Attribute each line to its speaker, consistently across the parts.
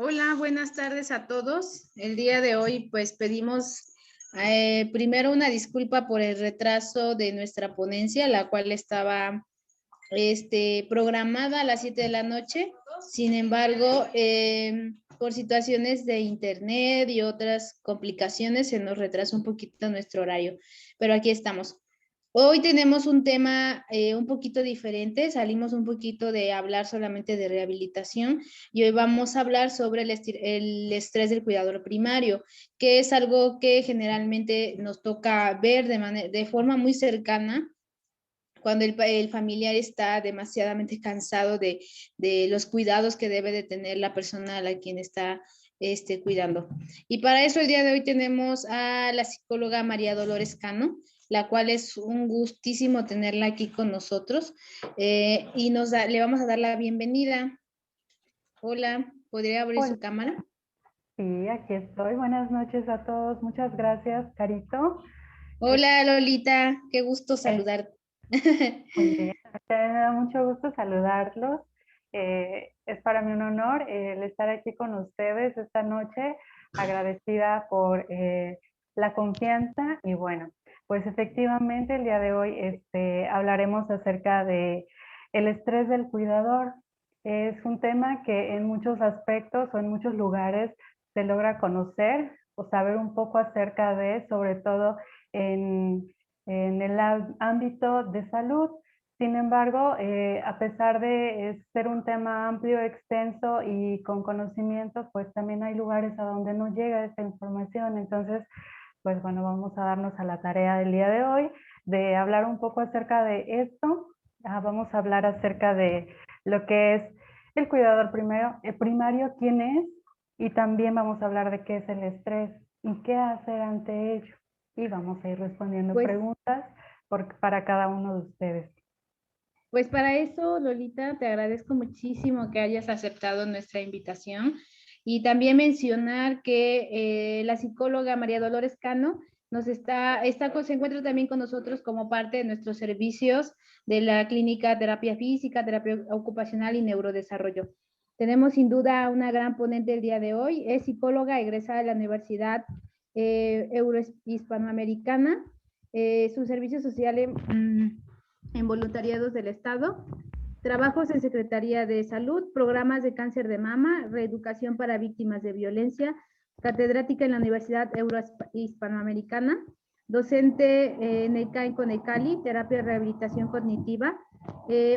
Speaker 1: Hola, buenas tardes a todos. El día de hoy, pues pedimos primero una disculpa por el retraso de nuestra ponencia, la cual estaba programada a las 7 de la noche. Sin embargo, por situaciones de internet y otras complicaciones, se nos retrasó un poquito nuestro horario, pero aquí estamos. Hoy tenemos un tema un poquito diferente, salimos un poquito de hablar solamente de rehabilitación y hoy vamos a hablar sobre el estrés del cuidador primario, que es algo que generalmente nos toca ver de forma muy cercana cuando el familiar está demasiadamente cansado de los cuidados que debe de tener la persona a la quien está cuidando. Y para eso el día de hoy tenemos a la psicóloga María Dolores Cano, la cual es un gustísimo tenerla aquí con nosotros y le vamos a dar la bienvenida. Hola, ¿podría abrir
Speaker 2: Hola,
Speaker 1: su cámara?
Speaker 2: sí, aquí estoy. Buenas noches a todos. Muchas gracias, Carito. Es,
Speaker 1: Hola Lolita, qué gusto
Speaker 2: es
Speaker 1: saludarte.
Speaker 2: muy bien. Me da mucho gusto saludarlos. Es para mí un honor el estar aquí con ustedes esta noche, agradecida por la confianza y bueno, pues efectivamente el día de hoy hablaremos acerca de el estrés del cuidador. Es un tema que en muchos aspectos o en muchos lugares se logra conocer o saber un poco acerca de, sobre todo en, en el ámbito de salud. Sin embargo, a pesar de ser un tema amplio, extenso y con conocimiento, pues también hay lugares a donde no llega esta información. Entonces, pues bueno, vamos a darnos a la tarea del día de hoy de hablar un poco acerca de esto. Vamos a hablar acerca de lo que es el cuidador primario, quién es, y también vamos a hablar de qué es el estrés y qué hacer ante ello. Y vamos a ir respondiendo
Speaker 1: Pues
Speaker 2: preguntas para cada uno de ustedes.
Speaker 1: Pues para eso, Lolita, te agradezco muchísimo que hayas aceptado nuestra invitación y también mencionar que la psicóloga María Dolores Cano se encuentra también con nosotros como parte de nuestros servicios de la clínica terapia física, terapia ocupacional y neurodesarrollo. Tenemos sin duda una gran ponente el día de hoy. Es psicóloga egresada de la Universidad Eurohispanoamericana. Su servicio social en voluntariados del Estado, trabajos en Secretaría de Salud, programas de cáncer de mama, reeducación para víctimas de violencia, catedrática en la Universidad Eurohispanoamericana, docente en el CAI Conecali, terapia de rehabilitación cognitiva,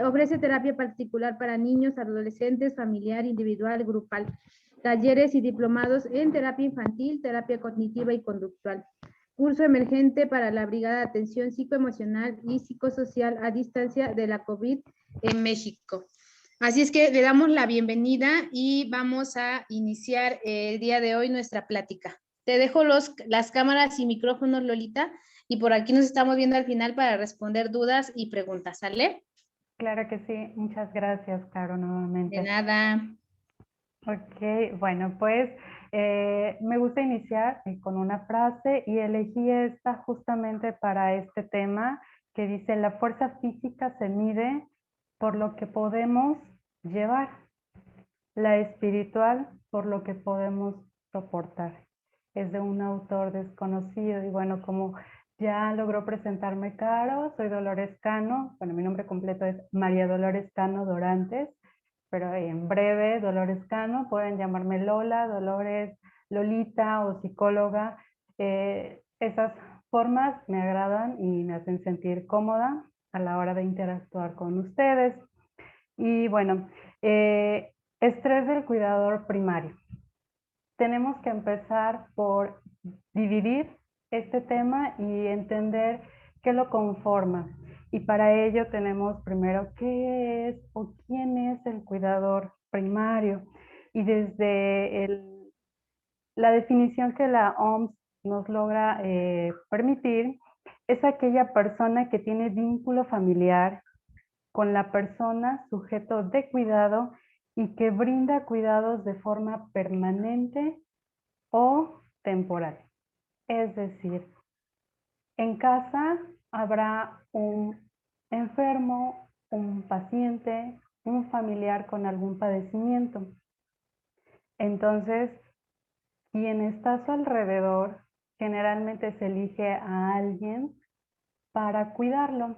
Speaker 1: ofrece terapia particular para niños, adolescentes, familiar, individual, grupal, talleres y diplomados en terapia infantil, terapia cognitiva y conductual. Curso emergente para la Brigada de Atención Psicoemocional y Psicosocial a distancia de la COVID en México. Así es que le damos la bienvenida y vamos a iniciar el día de hoy nuestra plática. Te dejo las cámaras y micrófonos, Lolita, y por aquí nos estamos viendo al final para responder dudas y preguntas, ¿sale?
Speaker 2: Claro que sí, muchas gracias, Caro,
Speaker 1: De
Speaker 2: nuevamente.
Speaker 1: nada.
Speaker 2: Ok, bueno, pues me gusta iniciar con una frase y elegí esta justamente para este tema que dice, la fuerza física se mide por lo que podemos llevar, la espiritual por lo que podemos soportar. Es de un autor desconocido y bueno, como ya logró presentarme Caro, soy Dolores Cano, bueno, mi nombre completo es María Dolores Cano Dorantes, pero en breve Dolores Cano, pueden llamarme Lola, Dolores, Lolita o psicóloga. Esas formas me agradan y me hacen sentir cómoda a la hora de interactuar con ustedes. Y bueno, estrés del cuidador primario. Tenemos que empezar por dividir este tema y entender qué lo conforma. Y para ello tenemos primero qué es o quién es el cuidador primario. Y desde la definición que la OMS nos logra permitir, es aquella persona que tiene vínculo familiar con la persona sujeto de cuidado y que brinda cuidados de forma permanente o temporal. Es decir, en casa habrá un enfermo, un paciente, un familiar con algún padecimiento. Entonces, quien está a su alrededor generalmente se elige a alguien para cuidarlo.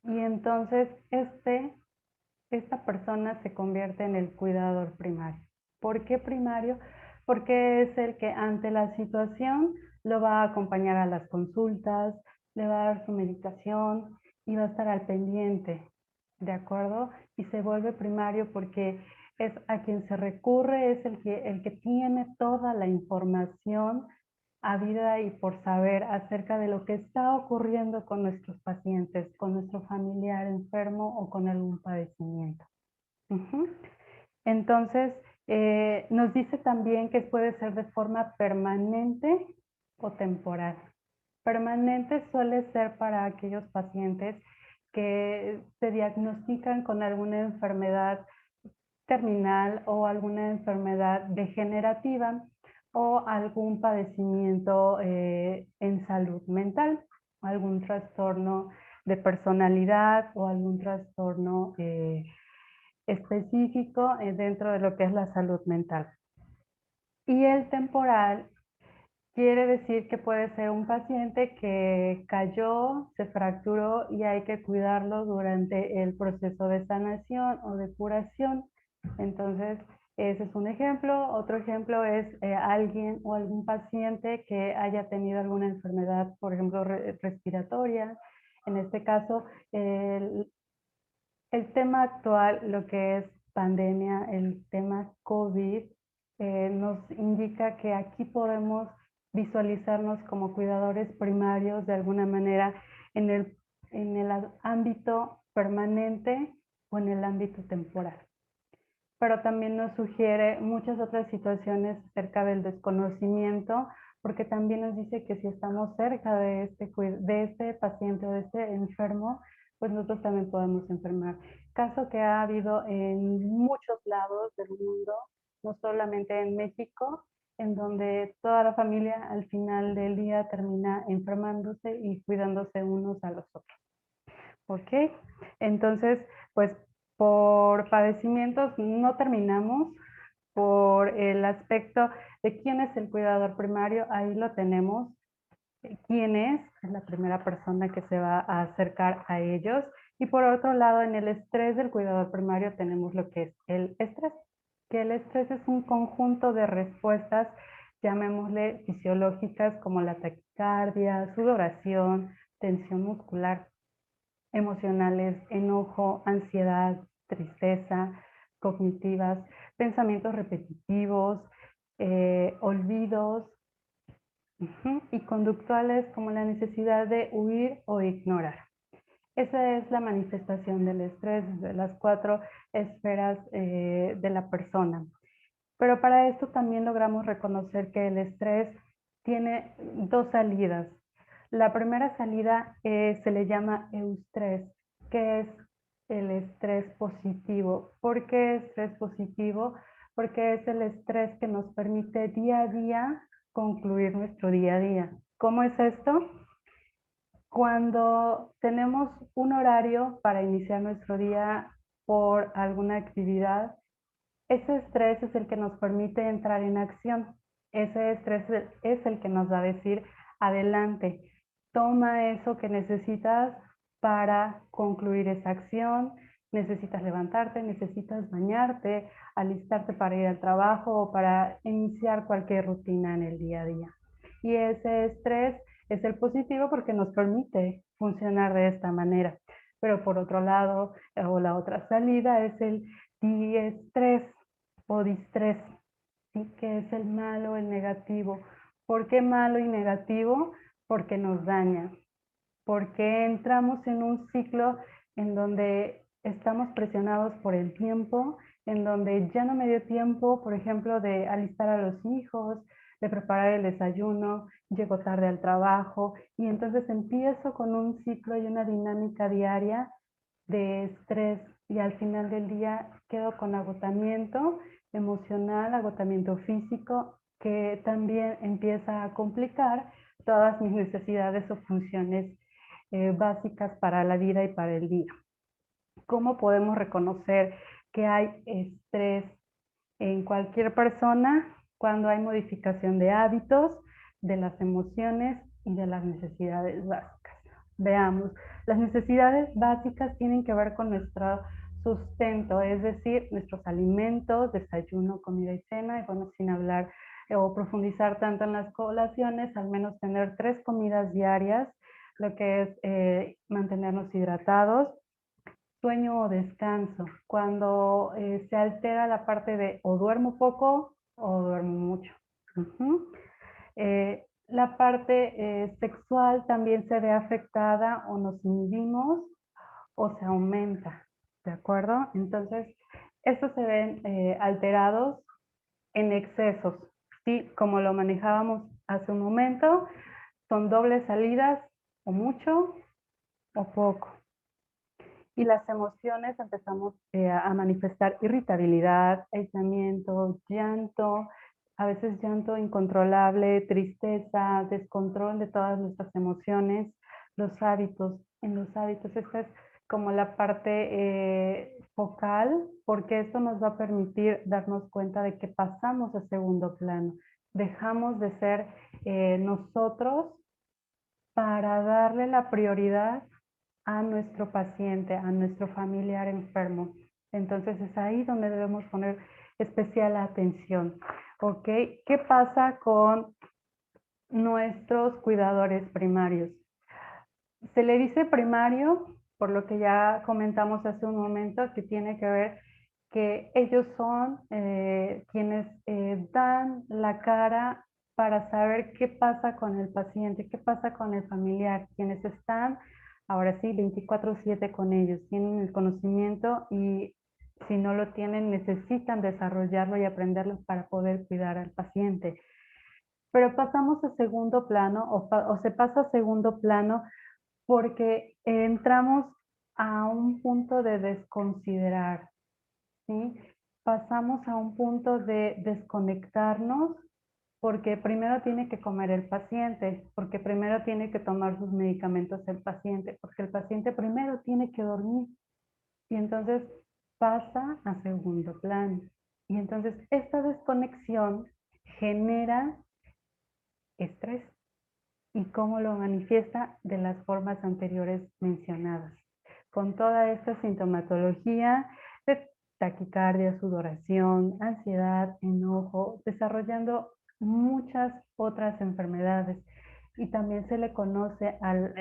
Speaker 2: Y entonces esta persona se convierte en el cuidador primario. ¿Por qué primario? Porque es el que ante la situación lo va a acompañar a las consultas, le va a dar su medicación y va a estar al pendiente, ¿de acuerdo? Y se vuelve primario porque es a quien se recurre, es el que tiene toda la información habida y por saber acerca de lo que está ocurriendo con nuestros pacientes, con nuestro familiar enfermo o con algún padecimiento. Ujú. Entonces, nos dice también que puede ser de forma permanente o temporal. Permanente suele ser para aquellos pacientes que se diagnostican con alguna enfermedad terminal o alguna enfermedad degenerativa o algún padecimiento en salud mental, algún trastorno de personalidad o algún trastorno específico dentro de lo que es la salud mental. Y el temporal quiere decir que puede ser un paciente que cayó, se fracturó y hay que cuidarlo durante el proceso de sanación o de curación. Entonces, ese es un ejemplo. Otro ejemplo es alguien o algún paciente que haya tenido alguna enfermedad, por ejemplo, respiratoria. En este caso, el tema actual, lo que es pandemia, el tema COVID, nos indica que aquí podemos visualizarnos como cuidadores primarios de alguna manera en el ámbito permanente o en el ámbito temporal. Pero también nos sugiere muchas otras situaciones acerca del desconocimiento, porque también nos dice que si estamos cerca de este paciente o de este enfermo, pues nosotros también podemos enfermar. Caso que ha habido en muchos lados del mundo, no solamente en México, en donde toda la familia al final del día termina enfermándose y cuidándose unos a los otros. ¿Ok? Entonces, pues por padecimientos no terminamos, por el aspecto de quién es el cuidador primario, ahí lo tenemos. ¿Quién es? Es la primera persona que se va a acercar a ellos. Y por otro lado, en el estrés del cuidador primario tenemos lo que es el estrés, que el estrés es un conjunto de respuestas, llamémosle fisiológicas, como la taquicardia, sudoración, tensión muscular, emocionales, enojo, ansiedad, tristeza, cognitivas, pensamientos repetitivos, olvidos, y conductuales como la necesidad de huir o ignorar. Esa es la manifestación del estrés de las 4 esferas de la persona. Pero para esto también logramos reconocer que el estrés tiene 2 salidas. La primera salida se le llama eustrés, que es el estrés positivo. ¿Por qué estrés positivo? Porque es el estrés que nos permite día a día concluir nuestro día a día. ¿Cómo es esto? Cuando tenemos un horario para iniciar nuestro día por alguna actividad, ese estrés es el que nos permite entrar en acción. Ese estrés es el que nos va a decir, adelante, toma eso que necesitas para concluir esa acción. Necesitas levantarte, necesitas bañarte, alistarte para ir al trabajo o para iniciar cualquier rutina en el día a día. Y ese estrés es el positivo porque nos permite funcionar de esta manera. Pero por otro lado, o la otra salida es el diestrés o distrés, ¿sí? Que es el malo, el negativo. ¿Por qué malo y negativo? Porque nos daña, porque entramos en un ciclo en donde estamos presionados por el tiempo, en donde ya no me dio tiempo, por ejemplo, de alistar a los hijos, de preparar el desayuno, llego tarde al trabajo y entonces empiezo con un ciclo y una dinámica diaria de estrés y al final del día quedo con agotamiento emocional, agotamiento físico, que también empieza a complicar todas mis necesidades o funciones básicas para la vida y para el día. ¿Cómo podemos reconocer que hay estrés en cualquier persona cuando hay modificación de hábitos, de las emociones y de las necesidades básicas. Veamos, las necesidades básicas tienen que ver con nuestro sustento, es decir, nuestros alimentos, desayuno, comida y cena, y bueno, sin hablar o profundizar tanto en las colaciones, al menos tener 3 comidas diarias, lo que es mantenernos hidratados, sueño o descanso, cuando se altera la parte de o duermo poco o duermo mucho. La parte sexual también se ve afectada o nos inhibimos o se aumenta, ¿de acuerdo? Entonces, estos se ven alterados en excesos, ¿sí? Como lo manejábamos hace un momento, son dobles salidas o mucho o poco. Y las emociones empezamos a manifestar irritabilidad, aislamiento, llanto, a veces llanto incontrolable, tristeza, descontrol de todas nuestras emociones, los hábitos. En los hábitos, esta es como la parte focal, porque esto nos va a permitir darnos cuenta de que pasamos a segundo plano. Dejamos de ser nosotros para darle la prioridad a nuestro paciente, a nuestro familiar enfermo. Entonces es ahí donde debemos poner especial atención. ¿Ok? ¿Qué pasa con nuestros cuidadores primarios? Se le dice primario, por lo que ya comentamos hace un momento, que tiene que ver que ellos son quienes dan la cara para saber qué pasa con el paciente, qué pasa con el familiar, quienes están, ahora sí, 24/7 con ellos, tienen el conocimiento y si no lo tienen, necesitan desarrollarlo y aprenderlo para poder cuidar al paciente. Pero pasamos a segundo plano o se pasa a segundo plano porque entramos a un punto de desconsiderar, ¿sí? Pasamos a un punto de desconectarnos porque primero tiene que comer el paciente, porque primero tiene que tomar sus medicamentos el paciente, porque el paciente primero tiene que dormir y entonces pasa a segundo plano. Y entonces esta desconexión genera estrés. ¿Y cómo lo manifiesta? De las formas anteriores mencionadas. Con toda esta sintomatología de taquicardia, sudoración, ansiedad, enojo, desarrollando muchas otras enfermedades. Y también se le conoce al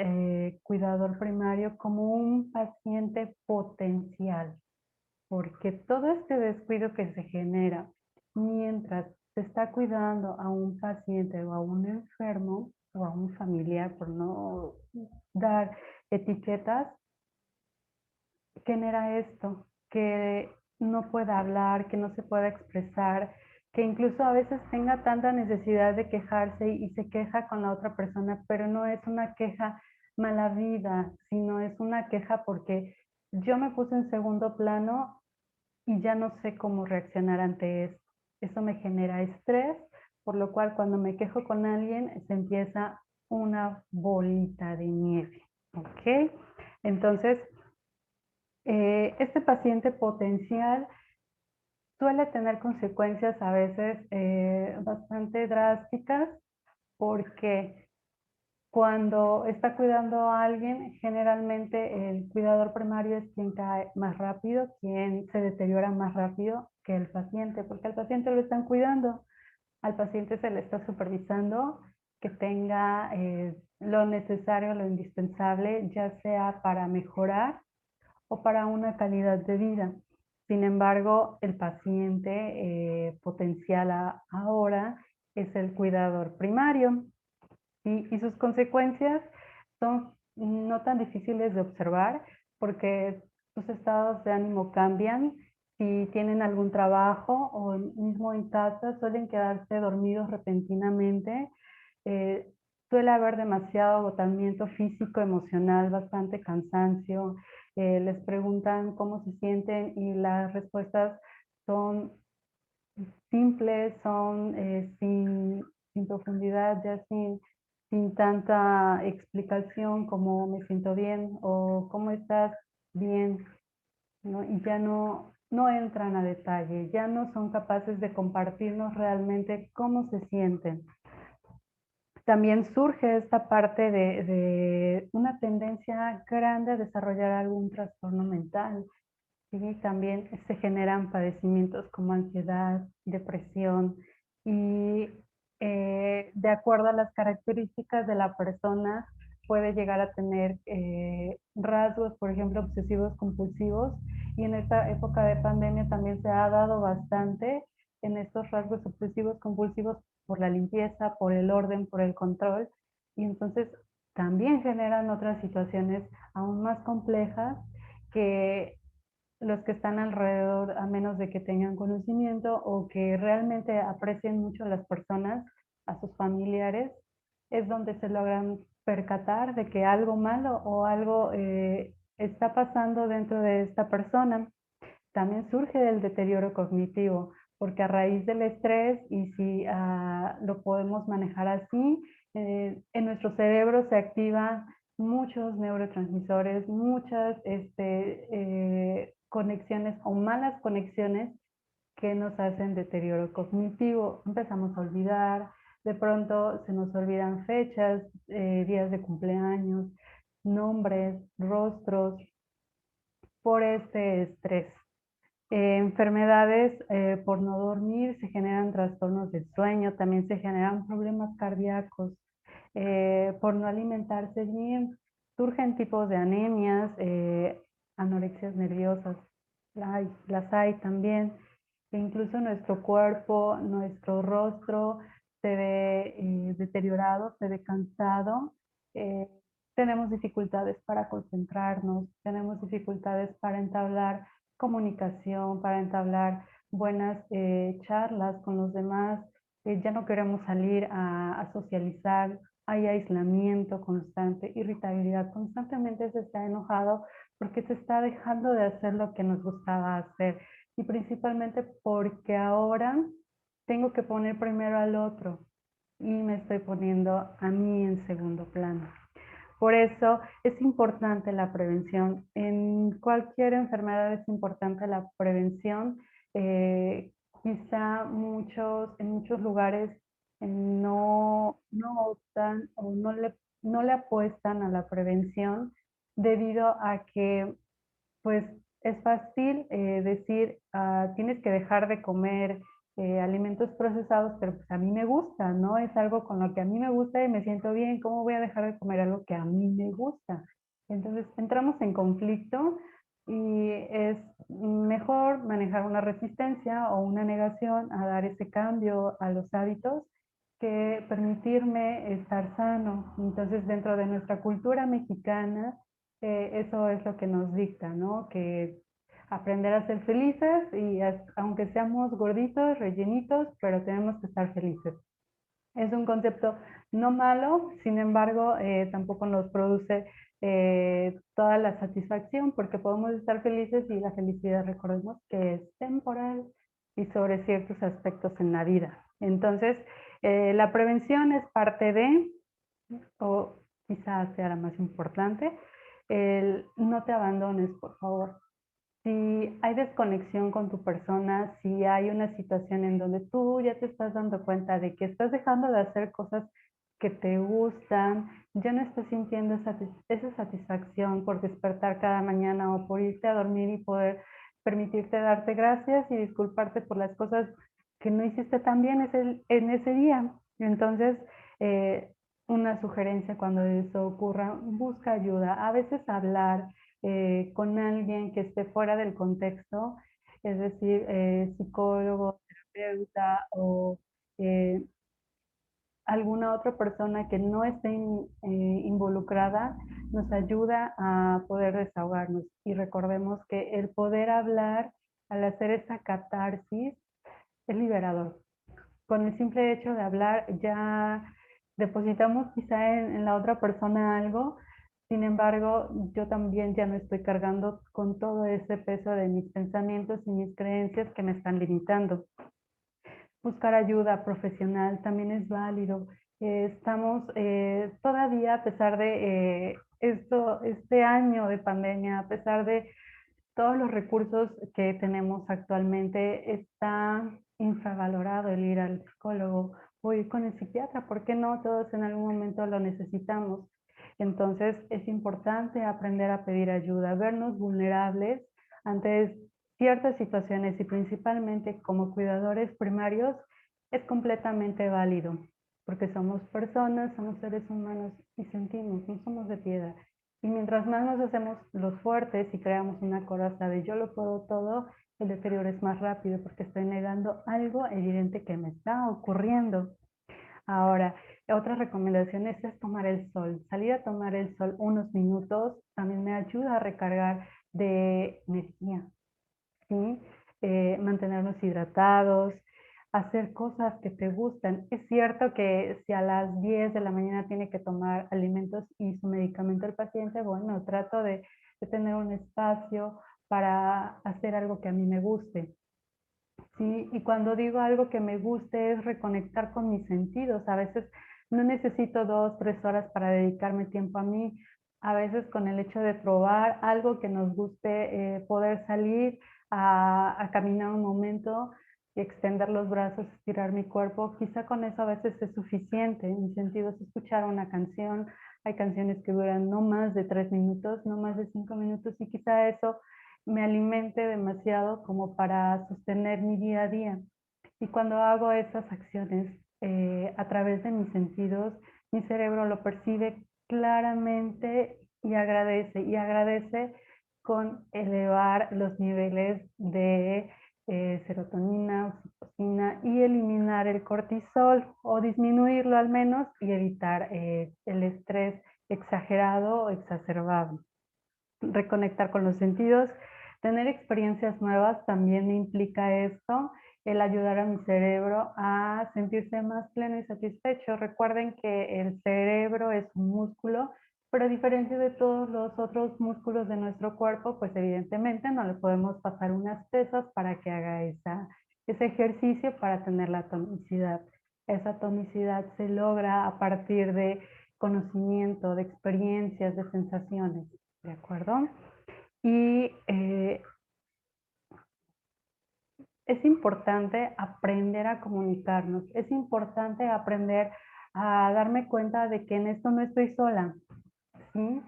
Speaker 2: cuidador primario como un paciente potencial, porque todo este descuido que se genera mientras se está cuidando a un paciente o a un enfermo o a un familiar, por no dar etiquetas, genera esto, que no pueda hablar, que no se pueda expresar, que incluso a veces tenga tanta necesidad de quejarse y se queja con la otra persona, pero no es una queja mala vida, sino es una queja porque yo me puse en segundo plano y ya no sé cómo reaccionar ante esto. Eso me genera estrés, por lo cual cuando me quejo con alguien se empieza una bolita de nieve. ¿Ok? Entonces, este paciente potencial suele tener consecuencias a veces bastante drásticas porque cuando está cuidando a alguien, generalmente el cuidador primario es quien cae más rápido, quien se deteriora más rápido que el paciente, porque al paciente lo están cuidando, al paciente se le está supervisando que tenga lo necesario, lo indispensable, ya sea para mejorar o para una calidad de vida. Sin embargo, el paciente potencial ahora es el cuidador primario. Y sus consecuencias son no tan difíciles de observar porque sus estados de ánimo cambian. Si tienen algún trabajo o mismo en casa, suelen quedarse dormidos repentinamente. Eh, Suele haber demasiado agotamiento físico, emocional, bastante cansancio. Les preguntan cómo se sienten y las respuestas son simples, son sin profundidad, ya sin tanta explicación como me siento bien o cómo estás bien, ¿no? Y ya no no entran a detalle, ya no son capaces de compartirnos realmente cómo se sienten. También surge esta parte de una tendencia grande a desarrollar algún trastorno mental. ¿Sí? También se generan padecimientos como ansiedad, depresión y de acuerdo a las características de la persona puede llegar a tener rasgos, por ejemplo, obsesivos compulsivos, y en esta época de pandemia también se ha dado bastante en estos rasgos obsesivos compulsivos por la limpieza, por el orden, por el control, y entonces también generan otras situaciones aún más complejas que los que están alrededor, a menos de que tengan conocimiento o que realmente aprecien mucho a las personas, a sus familiares, es donde se logran percatar de que algo malo o algo está pasando dentro de esta persona. También surge el deterioro cognitivo, porque a raíz del estrés, y si lo podemos manejar así, en nuestro cerebro se activan muchos neurotransmisores, muchas conexiones o malas conexiones que nos hacen deterioro cognitivo. Empezamos a olvidar, de pronto se nos olvidan fechas, días de cumpleaños, nombres, rostros, por este estrés. Enfermedades por no dormir, se generan trastornos del sueño, también se generan problemas cardíacos, por no alimentarse bien, surgen tipos de anemias, anorexias nerviosas, las hay también, e incluso nuestro cuerpo, nuestro rostro se ve deteriorado, se ve cansado, eh, tenemos dificultades para concentrarnos, tenemos dificultades para entablar comunicación, para entablar buenas charlas con los demás, ya no queremos salir a socializar, hay aislamiento constante, irritabilidad, constantemente se está enojado porque se está dejando de hacer lo que nos gustaba hacer y principalmente porque ahora tengo que poner primero al otro y me estoy poniendo a mí en segundo plano. Por eso es importante la prevención. En cualquier enfermedad es importante la prevención. Quizá en muchos lugares no optan o no le apuestan a la prevención debido a que pues es fácil decir, tienes que dejar de comer alimentos procesados, pero pues a mí me gusta, ¿no? Es algo con lo que a mí me gusta y me siento bien. ¿Cómo voy a dejar de comer algo que a mí me gusta? Entonces entramos en conflicto y es mejor manejar una resistencia o una negación a dar ese cambio a los hábitos que permitirme estar sano. Entonces, dentro de nuestra cultura mexicana, eso es lo que nos dicta, ¿no? Que aprender a ser felices y aunque seamos gorditos, rellenitos, pero tenemos que estar felices. Es un concepto no malo, sin embargo, tampoco nos produce toda la satisfacción porque podemos estar felices y la felicidad, recordemos que es temporal y sobre ciertos aspectos en la vida. Entonces, la prevención es parte de, o quizás sea la más importante, el no te abandones, por favor. Si hay desconexión con tu persona, si hay una situación en donde tú ya te estás dando cuenta de que estás dejando de hacer cosas que te gustan, ya no estás sintiendo esa satisfacción por despertar cada mañana o por irte a dormir y poder permitirte darte gracias y disculparte por las cosas que no hiciste tan bien en ese día. Entonces, eh, una sugerencia cuando eso ocurra, busca ayuda. A veces hablar con alguien que esté fuera del contexto, es decir, psicólogo, terapeuta o eh, alguna otra persona que no esté involucrada, nos ayuda a poder desahogarnos. Y recordemos que el poder hablar, al hacer esa catarsis, es liberador. Con el simple hecho de hablar ya depositamos quizá en la otra persona algo, sin embargo, yo también ya no estoy cargando con todo ese peso de mis pensamientos y mis creencias que me están limitando. Buscar ayuda profesional también es válido. Estamos todavía, a pesar de este año de pandemia, a pesar de todos los recursos que tenemos actualmente está infravalorado el ir al psicólogo o ir con el psiquiatra. ¿Por qué no? Todos en algún momento lo necesitamos. Entonces es importante aprender a pedir ayuda, vernos vulnerables ante ciertas situaciones y principalmente como cuidadores primarios es completamente válido, porque somos personas, somos seres humanos y sentimos, no somos de piedra. Y mientras más nos hacemos los fuertes y creamos una coraza de yo lo puedo todo, el deterioro es más rápido porque estoy negando algo evidente que me está ocurriendo. Ahora, otra recomendación es tomar el sol. Salir a tomar el sol unos minutos también me ayuda a recargar de energía, ¿sí? Mantenernos hidratados, hacer cosas que te gustan. Es cierto que si a las 10 de la mañana tiene que tomar alimentos y su medicamento el paciente, bueno, trato de tener un espacio para hacer algo que a mí me guste. Sí, y cuando digo algo que me guste es reconectar con mis sentidos. A veces no necesito 2, 3 horas para dedicarme tiempo a mí. A veces con el hecho de probar algo que nos guste, poder salir a caminar un momento, extender los brazos, estirar mi cuerpo, quizá con eso a veces es suficiente. Mis sentidos, escuchar una canción. Hay canciones que duran no más de 3 minutos, no más de 5 minutos y quizá eso me alimente demasiado como para sostener mi día a día. Y cuando hago esas acciones a través de mis sentidos, mi cerebro lo percibe claramente y agradece con elevar los niveles de serotonina, oxitocina y eliminar el cortisol o disminuirlo al menos y evitar el estrés exagerado o exacerbado. Reconectar con los sentidos, tener experiencias nuevas también me implica esto, el ayudar a mi cerebro a sentirse más pleno y satisfecho. Recuerden que el cerebro es un músculo, pero a diferencia de todos los otros músculos de nuestro cuerpo, pues evidentemente no le podemos pasar unas pesas para que haga ese ejercicio para tener la tonicidad. Esa tonicidad se logra a partir de conocimiento, de experiencias, de sensaciones. ¿De acuerdo? Y es importante aprender a comunicarnos, es importante aprender a darme cuenta de que en esto no estoy sola, ¿sí?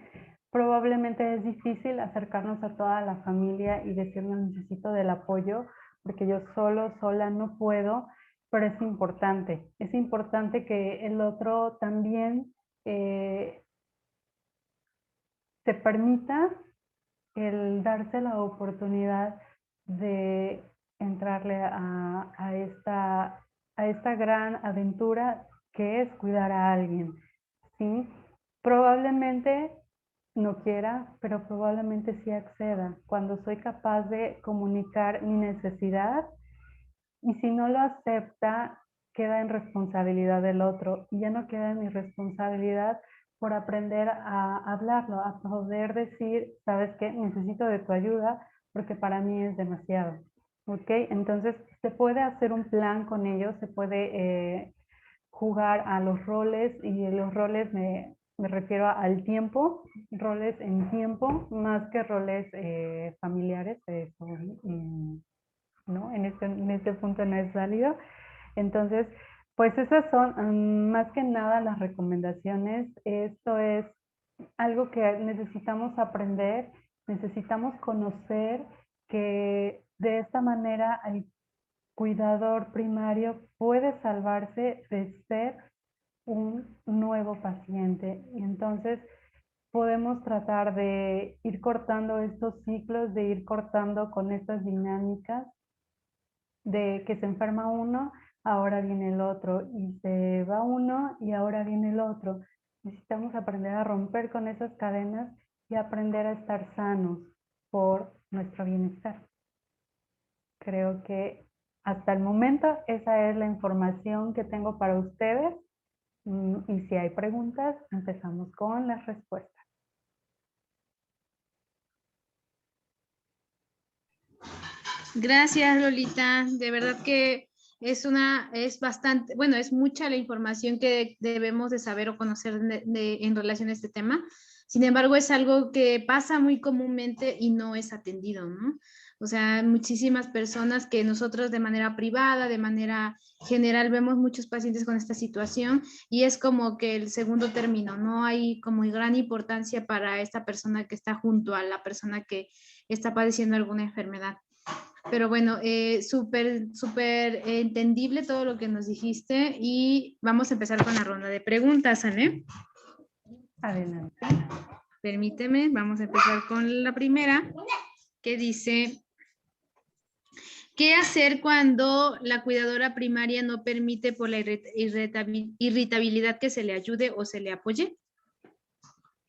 Speaker 2: Probablemente es difícil acercarnos a toda la familia y decirnos necesito del apoyo, porque yo sola no puedo, pero es importante que el otro también se permita el darse la oportunidad de entrarle a esta gran aventura que es cuidar a alguien, ¿sí? Probablemente no quiera, pero probablemente sí acceda cuando soy capaz de comunicar mi necesidad y si no lo acepta, queda en responsabilidad del otro y ya no queda en mi responsabilidad por aprender a hablarlo, a poder decir, ¿sabes qué? Necesito de tu ayuda porque para mí es demasiado. ¿Ok? Entonces, se puede hacer un plan con ellos, se puede jugar a los roles y los roles me refiero al tiempo, roles en tiempo, más que roles familiares, ¿no? En este punto no es válido. Entonces, pues esas son más que nada las recomendaciones. Esto es algo que necesitamos aprender, necesitamos conocer que de esta manera el cuidador primario puede salvarse de ser un nuevo paciente. Y entonces podemos tratar de ir cortando estos ciclos, de ir cortando con estas dinámicas de que se enferma uno, ahora viene el otro, y se va uno y ahora viene el otro. Necesitamos aprender a romper con esas cadenas y aprender a estar sanos por nuestro bienestar. Creo que hasta el momento esa es la información que tengo para ustedes. Y si hay preguntas, empezamos con las respuestas.
Speaker 1: Gracias, Lolita. De verdad que es bastante, bueno, es mucha la información que debemos de saber o conocer en relación a este tema. Sin embargo, es algo que pasa muy comúnmente y no es atendido, ¿no? O sea, muchísimas personas que nosotros de manera privada, de manera general, vemos muchos pacientes con esta situación y es como que el segundo término, no hay como gran importancia para esta persona que está junto a la persona que está padeciendo alguna enfermedad. Pero bueno, súper entendible todo lo que nos dijiste y vamos a empezar con la ronda de preguntas, ¿Anne?
Speaker 2: Adelante.
Speaker 1: Permíteme, vamos a empezar con la primera, que dice, ¿qué hacer cuando la cuidadora primaria no permite por la irritabilidad que se le ayude o se le apoye?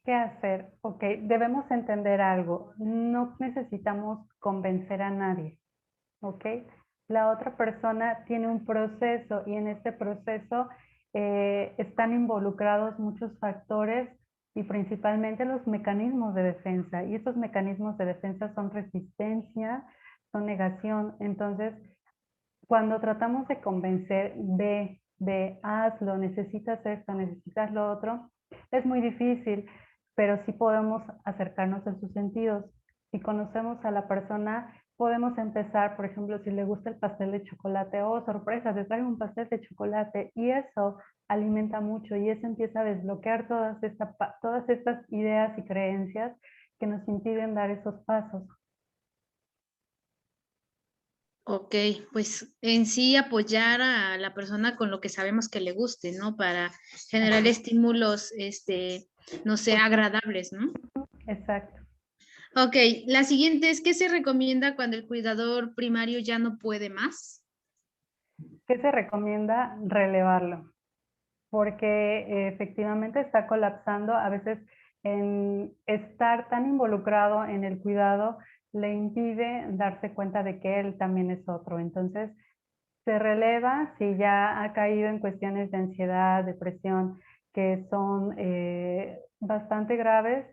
Speaker 2: ¿Qué hacer? Ok, debemos entender algo. No necesitamos convencer a nadie, ¿ok? La otra persona tiene un proceso y en este proceso están involucrados muchos factores y principalmente los mecanismos de defensa. Y estos mecanismos de defensa son resistencia, son negación. Entonces, cuando tratamos de convencer de hazlo, necesitas esto, necesitas lo otro, es muy difícil, pero sí podemos acercarnos a sus sentidos. Si conocemos a la persona, podemos empezar, por ejemplo, si le gusta el pastel de chocolate, oh, sorpresa, te traigo un pastel de chocolate, y eso alimenta mucho y eso empieza a desbloquear todas estas ideas y creencias que nos impiden dar esos pasos.
Speaker 1: Ok, pues en sí apoyar a la persona con lo que sabemos que le guste, ¿no? Para generar estímulos, no sé, agradables, ¿no?
Speaker 2: Exacto.
Speaker 1: Ok, la siguiente es, ¿qué se recomienda cuando el cuidador primario ya no puede más?
Speaker 2: ¿Qué se recomienda? Relevarlo, porque efectivamente está colapsando. A veces en estar tan involucrado en el cuidado le impide darse cuenta de que él también es otro. Entonces, se releva si ya ha caído en cuestiones de ansiedad, depresión, que son bastante graves.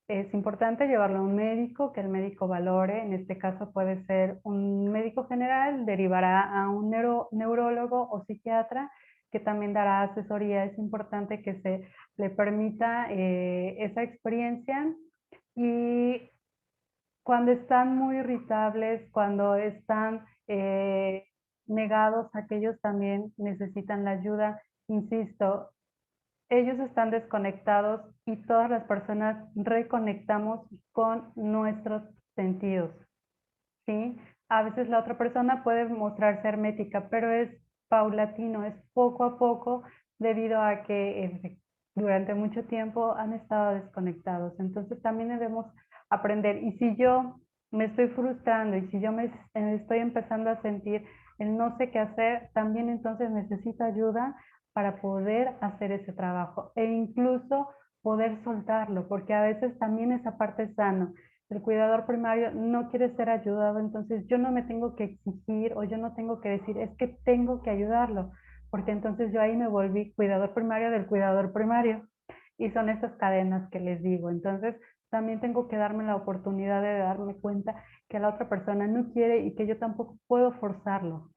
Speaker 2: Es importante llevarlo a un médico, que el médico valore. En este caso puede ser un médico general, derivará a un neurólogo o psiquiatra que también dará asesoría. Es importante que se le permita esa experiencia. Y cuando están muy irritables, cuando están negados, aquellos también necesitan la ayuda. Insisto, ellos están desconectados y todas las personas reconectamos con nuestros sentidos, ¿sí? A veces la otra persona puede mostrarse hermética, pero es paulatino, es poco a poco, debido a que durante mucho tiempo han estado desconectados. Entonces también debemos aprender. Y si yo me estoy frustrando y si yo me estoy empezando a sentir el no sé qué hacer, también entonces necesito ayuda para poder hacer ese trabajo e incluso poder soltarlo, porque a veces también esa parte es sana. El cuidador primario no quiere ser ayudado, entonces yo no me tengo que exigir o yo no tengo que decir, es que tengo que ayudarlo, porque entonces yo ahí me volví cuidador primario del cuidador primario. Y son esas cadenas que les digo. Entonces también tengo que darme la oportunidad de darme cuenta que la otra persona no quiere y que yo tampoco puedo forzarlo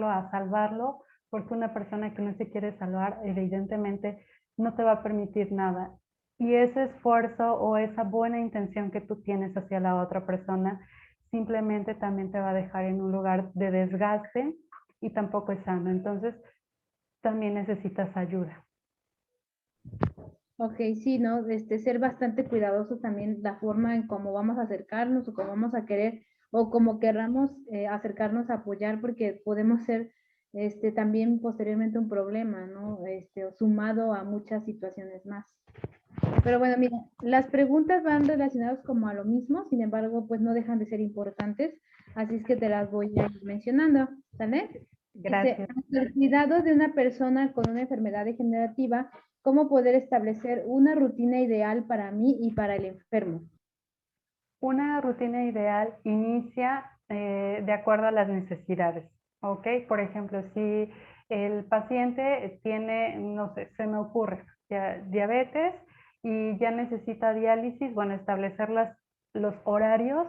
Speaker 2: a salvarlo, porque una persona que no se quiere salvar evidentemente no te va a permitir nada. Y ese esfuerzo o esa buena intención que tú tienes hacia la otra persona simplemente también te va a dejar en un lugar de desgaste y tampoco es sano. Entonces, también necesitas ayuda.
Speaker 1: Ok, sí, ¿no? Ser bastante cuidadosos también la forma en cómo vamos a acercarnos o cómo vamos a querer o como querramos acercarnos a apoyar, porque podemos ser también posteriormente un problema, ¿no? Sumado a muchas situaciones más. Pero bueno, mira, las preguntas van relacionadas como a lo mismo, sin embargo, pues no dejan de ser importantes, así es que te las voy a ir mencionando, ¿sale? Dice,
Speaker 2: Gracias.
Speaker 1: ante el cuidado de una persona con una enfermedad degenerativa, ¿cómo poder establecer una rutina ideal para mí y para el enfermo?
Speaker 2: Una rutina ideal inicia de acuerdo a las necesidades, ¿ok? Por ejemplo, si el paciente tiene, no sé, se me ocurre, diabetes y ya necesita diálisis, bueno, establecer los horarios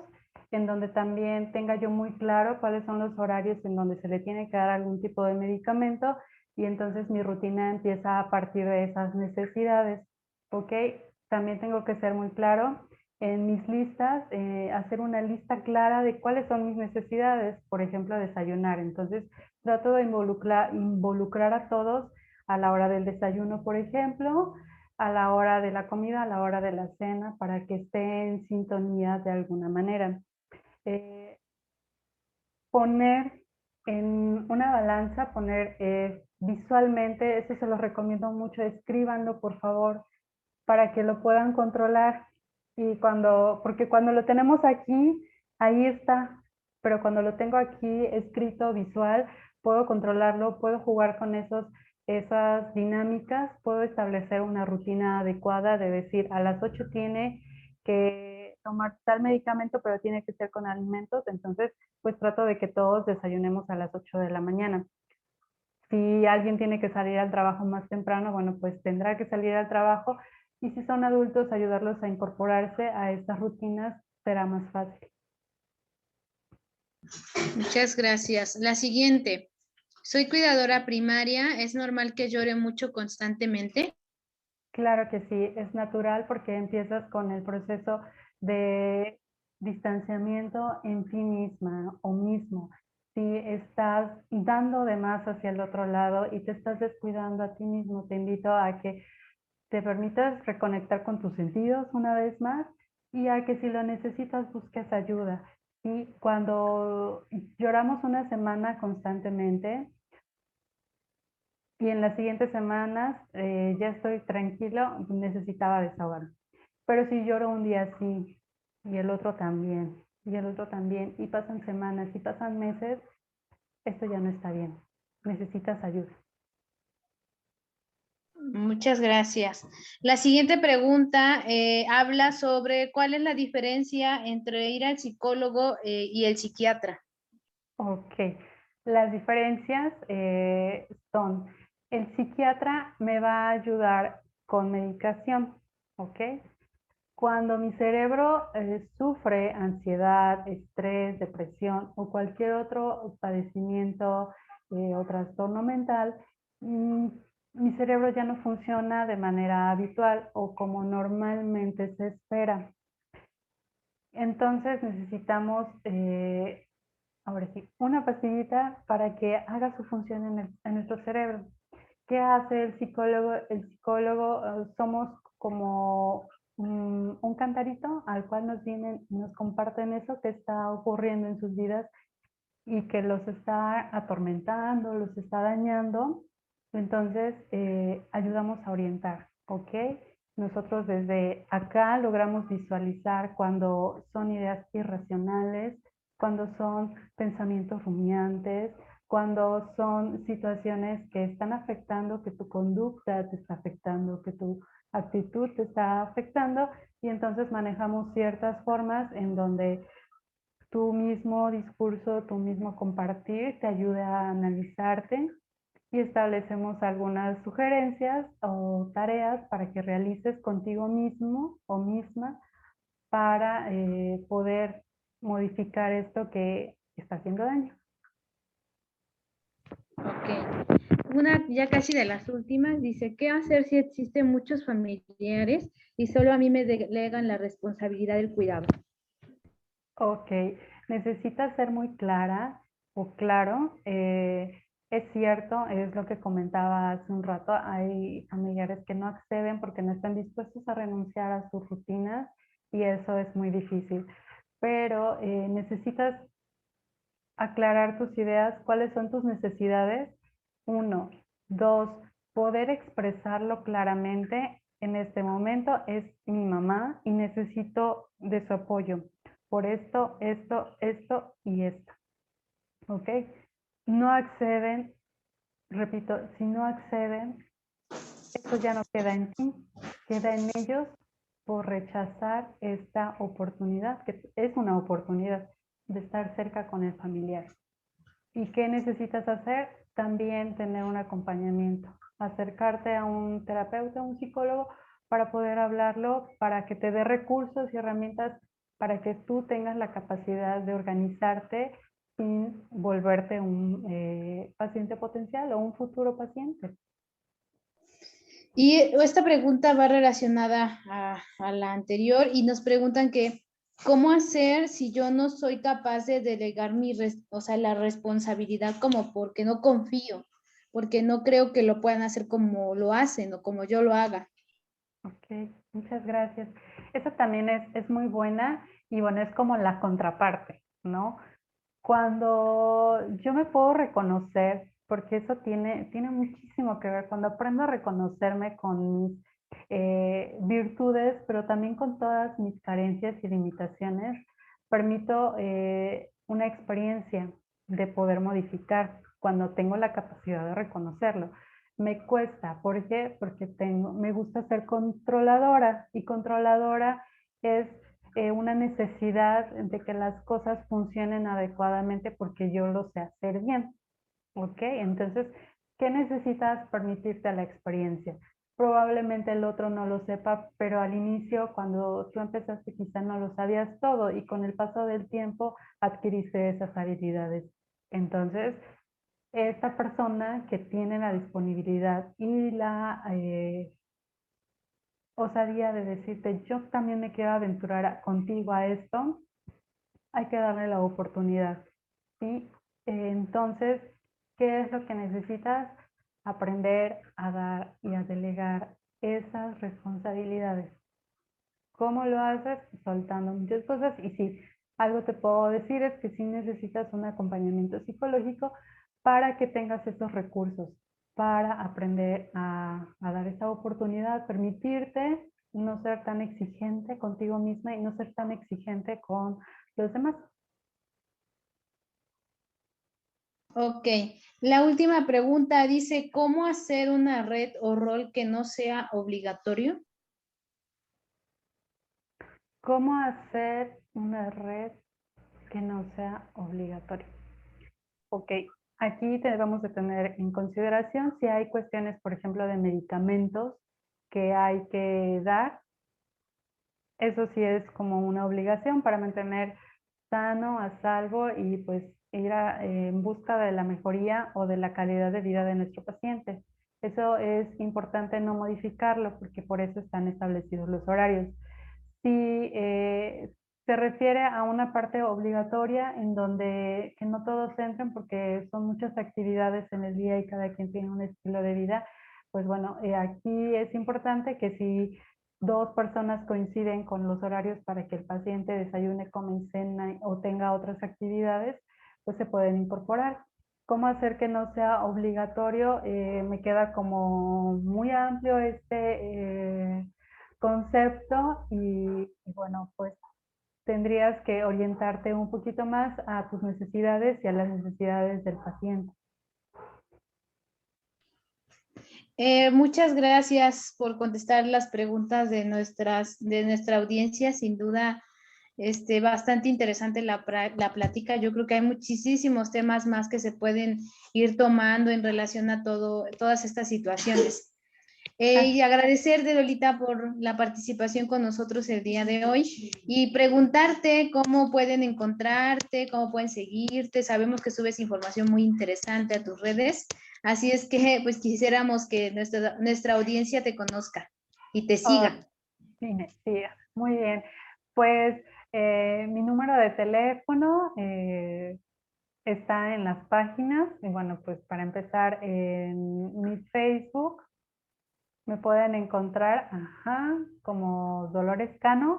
Speaker 2: en donde también tenga yo muy claro cuáles son los horarios en donde se le tiene que dar algún tipo de medicamento y entonces mi rutina empieza a partir de esas necesidades, ¿ok? también tengo que ser muy claro en mis listas, hacer una lista clara de cuáles son mis necesidades, por ejemplo, desayunar. Entonces, trato de involucrar a todos a la hora del desayuno, por ejemplo, a la hora de la comida, a la hora de la cena, para que esté en sintonía de alguna manera. Poner en una balanza, poner visualmente, eso se lo recomiendo mucho, escríbanlo por favor, para que lo puedan controlar. Y porque cuando lo tenemos aquí, ahí está, pero cuando lo tengo aquí escrito visual, puedo controlarlo, puedo jugar con esas dinámicas, puedo establecer una rutina adecuada de decir a las 8 tiene que tomar tal medicamento, pero tiene que ser con alimentos, entonces pues trato de que todos desayunemos a las 8 de la mañana. Si alguien tiene que salir al trabajo más temprano, bueno, pues tendrá que salir al trabajo, y si son adultos, ayudarlos a incorporarse a estas rutinas será más fácil.
Speaker 3: Muchas gracias. La siguiente. Soy cuidadora primaria. ¿Es normal que llore mucho constantemente?
Speaker 2: Claro que sí, es natural porque empiezas con el proceso de distanciamiento en ti misma o mismo. Si estás dando de más hacia el otro lado y te estás descuidando a ti mismo, te invito a que te permitas reconectar con tus sentidos una vez más, y a que si lo necesitas busques ayuda. Y cuando lloramos una semana constantemente y en las siguientes semanas ya estoy tranquilo, necesitaba desahogarme. Pero si lloro un día sí, y el otro también, y el otro también, y pasan semanas y pasan meses, esto ya no está bien. Necesitas ayuda.
Speaker 3: Muchas gracias. La siguiente pregunta habla sobre cuál es la diferencia entre ir al psicólogo y el psiquiatra.
Speaker 2: Ok, las diferencias son, el psiquiatra me va a ayudar con medicación, ¿ok? Cuando mi cerebro sufre ansiedad, estrés, depresión o cualquier otro padecimiento o trastorno mental, mi cerebro ya no funciona de manera habitual o como normalmente se espera. Entonces necesitamos ahora sí, una pastillita para que haga su función en nuestro cerebro. ¿Qué hace el psicólogo? El psicólogo somos como un cantarito al cual nos vienen y nos comparten eso que está ocurriendo en sus vidas y que los está atormentando, los está dañando. Entonces, ayudamos a orientar, ¿ok? Nosotros desde acá logramos visualizar cuando son ideas irracionales, cuando son pensamientos rumiantes, cuando son situaciones que están afectando, que tu conducta te está afectando, que tu actitud te está afectando, y entonces manejamos ciertas formas en donde tu mismo discurso, tu mismo compartir te ayude a analizarte, y establecemos algunas sugerencias o tareas para que realices contigo mismo o misma para poder modificar esto que está haciendo daño.
Speaker 1: Ok. Una ya casi de las últimas dice, ¿qué hacer si existen muchos familiares y solo a mí me delegan la responsabilidad del cuidado?
Speaker 2: Ok, necesitas ser muy clara o claro. Es cierto, es lo que comentaba hace un rato, hay familiares que no acceden porque no están dispuestos a renunciar a sus rutinas, y eso es muy difícil. Pero necesitas aclarar tus ideas, cuáles son tus necesidades. Uno, dos, poder expresarlo claramente. En este momento es mi mamá y necesito de su apoyo por esto, esto y esto. ¿Ok? No acceden, repito, si no acceden, esto ya no queda en ti, queda en ellos por rechazar esta oportunidad, que es una oportunidad de estar cerca con el familiar. ¿Y qué necesitas hacer? También tener un acompañamiento, acercarte a un terapeuta, a un psicólogo, para poder hablarlo, para que te dé recursos y herramientas para que tú tengas la capacidad de organizarte sin volverte un paciente potencial o un futuro paciente.
Speaker 3: Y esta pregunta va relacionada a la anterior y nos preguntan que, ¿cómo hacer si yo no soy capaz de delegar o sea, la responsabilidad como porque no confío, porque no creo que lo puedan hacer como lo hacen o como yo lo haga?
Speaker 2: Ok, muchas gracias. Esa también es muy buena y bueno, es como la contraparte, ¿no? Cuando yo me puedo reconocer, porque eso tiene muchísimo que ver, cuando aprendo a reconocerme con mis virtudes, pero también con todas mis carencias y limitaciones, permito una experiencia de poder modificar cuando tengo la capacidad de reconocerlo. Me cuesta, ¿por qué? Porque me gusta ser controladora y controladora es una necesidad de que las cosas funcionen adecuadamente porque yo lo sé hacer bien. ¿Ok? Entonces, ¿qué necesitas permitirte a la experiencia? Probablemente el otro no lo sepa, pero al inicio, cuando tú empezaste, quizá no lo sabías todo y con el paso del tiempo adquiriste esas habilidades. Entonces, esta persona que tiene la disponibilidad y la osadía de decirte, yo también me quiero aventurar contigo a esto, hay que darle la oportunidad. ¿Sí? Entonces, ¿qué es lo que necesitas? Aprender a dar y a delegar esas responsabilidades. ¿Cómo lo haces? Soltando muchas cosas. Y sí, algo te puedo decir es que sí necesitas un acompañamiento psicológico para que tengas esos recursos, para aprender a dar esa oportunidad, permitirte no ser tan exigente contigo misma y no ser tan exigente con los demás.
Speaker 3: Ok, la última pregunta dice, ¿cómo hacer una red o rol que no sea obligatorio?
Speaker 2: ¿Cómo hacer una red que no sea obligatoria? Ok, aquí debemos de tener en consideración si hay cuestiones, por ejemplo, de medicamentos que hay que dar. Eso sí es como una obligación para mantener sano, a salvo y pues ir en busca de la mejoría o de la calidad de vida de nuestro paciente. Eso es importante no modificarlo porque por eso están establecidos los horarios. Si se refiere a una parte obligatoria en donde que no todos entren porque son muchas actividades en el día y cada quien tiene un estilo de vida, pues bueno, aquí es importante que si dos personas coinciden con los horarios para que el paciente desayune, come, cena o tenga otras actividades, pues se pueden incorporar. ¿Cómo hacer que no sea obligatorio? Me queda como muy amplio este concepto y bueno, pues tendrías que orientarte un poquito más a tus necesidades y a las necesidades del paciente.
Speaker 3: Muchas gracias por contestar las preguntas de nuestra audiencia. Sin duda, bastante interesante la plática. Yo creo que hay muchísimos temas más que se pueden ir tomando en relación a todas estas situaciones. Y agradecerte, Lolita, por la participación con nosotros el día de hoy y preguntarte cómo pueden encontrarte, cómo pueden seguirte. Sabemos que subes información muy interesante a tus redes, así es que pues quisiéramos que nuestra audiencia te conozca y te
Speaker 2: Oh,
Speaker 3: siga.
Speaker 2: sí, muy bien. Pues mi número de teléfono está en las páginas y bueno, pues para empezar en mi Facebook me pueden encontrar, como Dolores Cano,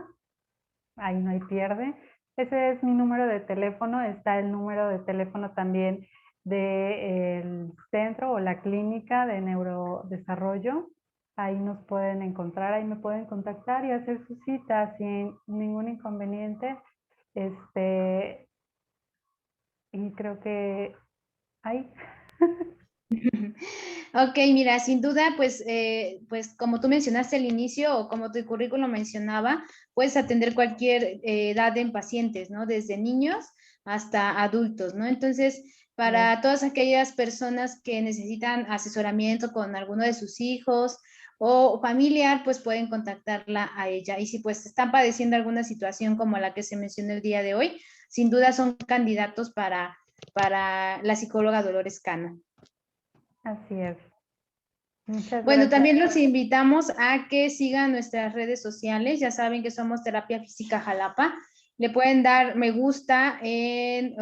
Speaker 2: ahí no hay pierde. Ese es mi número de teléfono, está el número de teléfono también del centro o la clínica de neurodesarrollo. Ahí nos pueden encontrar, ahí me pueden contactar y hacer su cita sin ningún inconveniente. Y creo que ahí.
Speaker 3: Ok, mira, sin duda, pues como tú mencionaste al inicio o como tu currículum mencionaba, puedes atender cualquier edad en pacientes, ¿no? Desde niños hasta adultos, ¿no? Entonces, para todas aquellas personas que necesitan asesoramiento con alguno de sus hijos o familiar, pues pueden contactarla a ella. Y si pues están padeciendo alguna situación como la que se mencionó el día de hoy, sin duda son candidatos para la psicóloga Dolores Cano.
Speaker 2: Así es. Muchas
Speaker 3: Bueno,
Speaker 2: gracias.
Speaker 3: también los invitamos a que sigan nuestras redes sociales. Ya saben que somos Terapia Física Jalapa. Le pueden dar me gusta el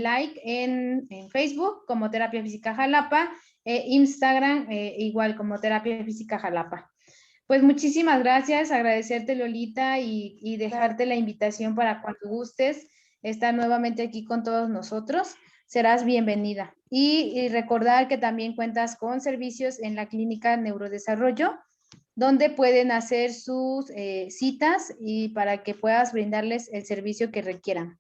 Speaker 3: like en Facebook como Terapia Física Jalapa, Instagram igual como Terapia Física Jalapa. Pues muchísimas gracias, agradecerte Lolita y dejarte la invitación para cuando gustes estar nuevamente aquí con todos nosotros. Serás bienvenida. Y recordar que también cuentas con servicios en la Clínica Neurodesarrollo, donde pueden hacer sus citas y para que puedas brindarles el servicio que requieran.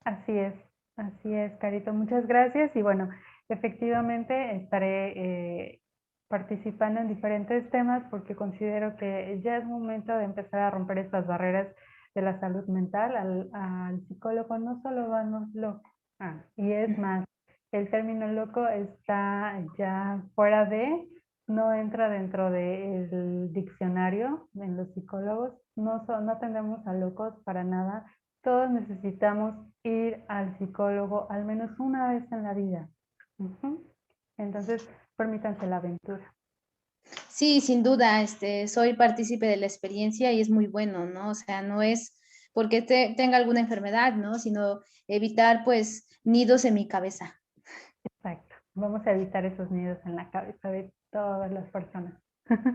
Speaker 2: Así es, Carito. Muchas gracias. Y bueno, efectivamente estaré participando en diferentes temas porque considero que ya es momento de empezar a romper estas barreras de la salud mental. Al psicólogo no solo vamos locos. Y es más, el término loco está ya fuera de, no entra dentro del diccionario en los psicólogos. No tendemos a locos para nada. Todos necesitamos ir al psicólogo al menos una vez en la vida. Entonces, permítanse la aventura.
Speaker 3: Sí, sin duda, soy partícipe de la experiencia y es muy bueno, ¿no? O sea, no es porque tenga alguna enfermedad, ¿no? Sino evitar, pues, nidos en mi cabeza.
Speaker 2: Exacto. Vamos a evitar esos nidos en la cabeza de todas las personas.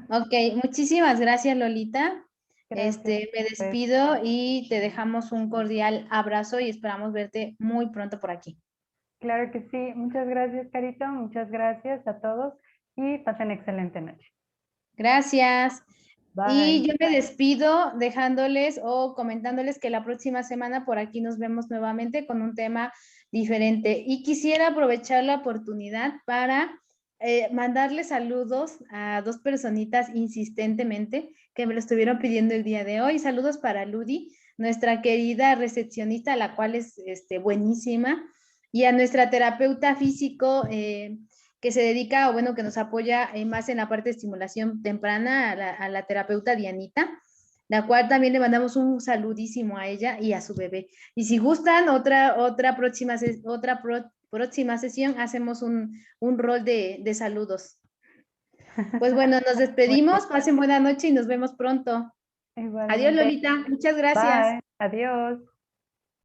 Speaker 3: Ok, muchísimas gracias, Lolita.
Speaker 2: Gracias.
Speaker 3: Me despido y te dejamos un cordial abrazo y esperamos verte muy pronto por aquí.
Speaker 2: Claro que sí. Muchas gracias, Carito. Muchas gracias a todos y pasen excelente noche.
Speaker 3: Gracias.
Speaker 2: Bye.
Speaker 3: Y yo me despido dejándoles o comentándoles que la próxima semana por aquí nos vemos nuevamente con un tema diferente. Y quisiera aprovechar la oportunidad para mandarle saludos a dos personitas insistentemente que me lo estuvieron pidiendo el día de hoy. Saludos para Ludi, nuestra querida recepcionista, la cual es buenísima, y a nuestra terapeuta físico que se dedica, o bueno, que nos apoya más en la parte de estimulación temprana, a la terapeuta Dianita, la cual también le mandamos un saludísimo a ella y a su bebé. Y si gustan, próxima sesión hacemos un rol de saludos. Pues bueno, nos despedimos, pasen buena noche y nos vemos pronto. Adiós,
Speaker 2: Igualmente.
Speaker 3: Lolita, muchas gracias.
Speaker 2: Bye. Adiós.